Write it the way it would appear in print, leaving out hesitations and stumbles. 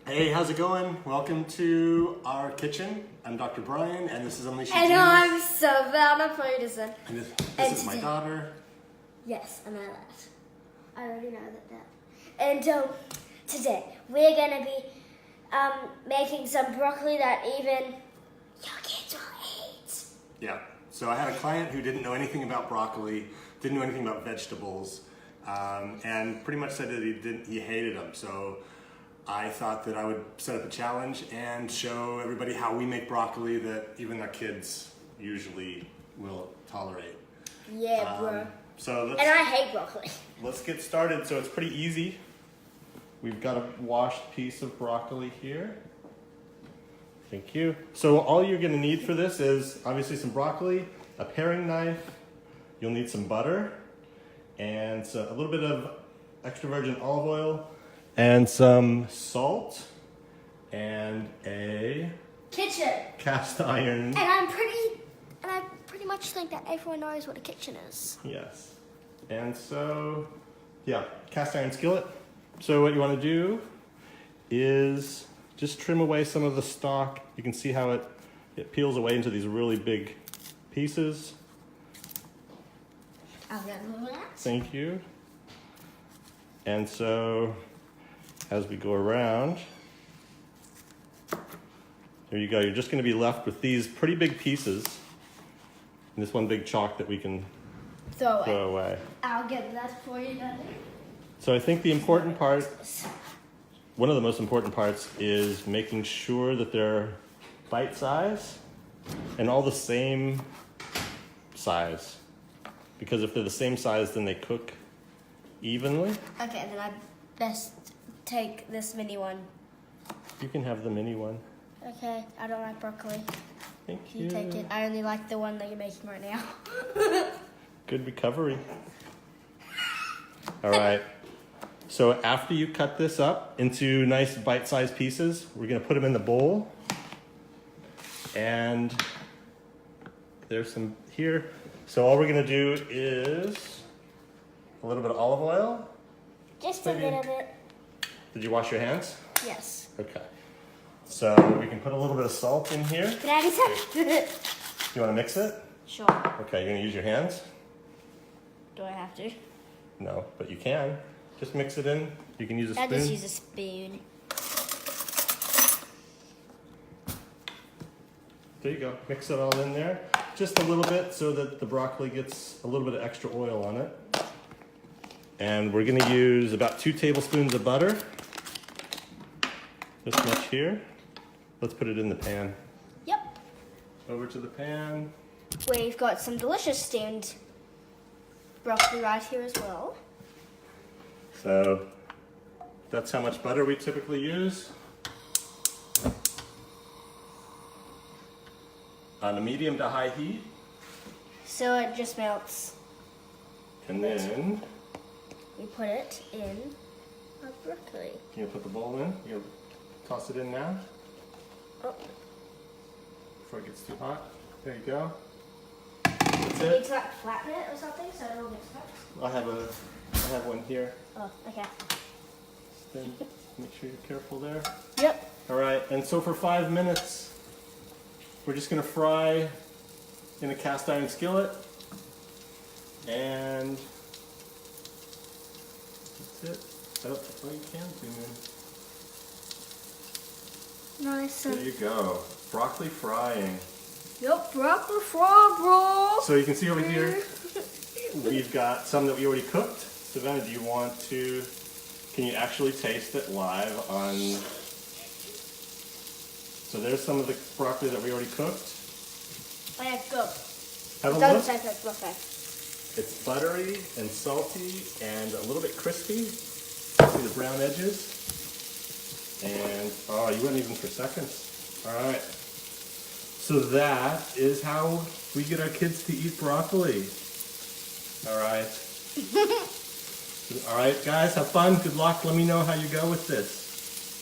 Hey, how's it going? Welcome to our kitchen. I'm Dr. Brian, and this is Unleashing And Genius. I'm Savannah Ferguson. And this is my daughter. Yes, I know that. I already know that. And today we're gonna be making some broccoli that even your kids will eat. Yeah. So I had a client who didn't know anything about broccoli, didn't know anything about vegetables, and pretty much said that he hated them. So I thought that I would set up a challenge and show everybody how we make broccoli that even our kids usually will tolerate. Yeah, bro. And I hate broccoli. Let's get started. So it's pretty easy. We've got a washed piece of broccoli here. Thank you. So all you're going to need for this is obviously some broccoli, a paring knife, you'll need some butter, and a little bit of extra virgin olive oil, and some salt, and a Kitchen. cast iron. And I pretty much think that everyone knows what a kitchen is. Yes. And so, yeah, cast iron skillet. So what you want to do is just trim away some of the stalk. You can see how it peels away into these really big pieces. I'll get that. Thank you. And so, as we go around, there you go. You're just going to be left with these pretty big pieces. And this one big chalk that we can throw away. I'll get that for you, Daddy. So I think the important part, one of the most important parts, is making sure that they're bite size and all the same size. Because if they're the same size, then they cook evenly. Okay, then I best take this mini one. You can have the mini one. Okay, I don't like broccoli. Thank You you. take it. I only like the one that you're making right now. Good recovery. All right. So after you cut this up into nice bite-sized pieces, we're going to put them in the bowl. And there's some here. So all we're going to do is a little bit of olive oil. Just a little bit. Did you wash your hands? Yes. Okay. So we can put a little bit of salt in here. Can I have You want to mix it? Sure. Okay, you're going to use your hands? Do I have to? No, but you can. Just mix it in. You can use a spoon. I'll just use a spoon. There you go. Mix it all in there. Just a little bit so that the broccoli gets a little bit of extra oil on it. And we're going to use about 2 tablespoons of butter. This much here. Let's put it in the pan. Yep. Over to the pan. We've got some delicious steamed broccoli right here as well. So that's how much butter we typically use. On a medium to high heat. So it just melts. And then We put it in our broccoli. you put the bowl in. You toss it in now Oh. before it gets too hot. There you go. You That's need it. to like flatten it or something so it all gets cooked. I have one here. Oh, okay. Then make sure you're careful there. Yep. All right, and so for 5 minutes, we're just gonna fry in a cast iron skillet. And that's it. Oh, you can zoom in. Nice. There you go. Broccoli frying. Yep, broccoli fry, bro. So you can see over here, we've got some that we already cooked. Savannah, do you want to, can you actually taste it live on, so there's some of the broccoli that we already cooked. Oh yeah, go. Have a Doesn't look. taste like broccoli. It's buttery and salty and a little bit crispy. See the brown edges? And, oh, you went even for seconds. All right. So that is how we get our kids to eat broccoli. All right. All right, guys, have fun. Good luck. Let me know how you go with this.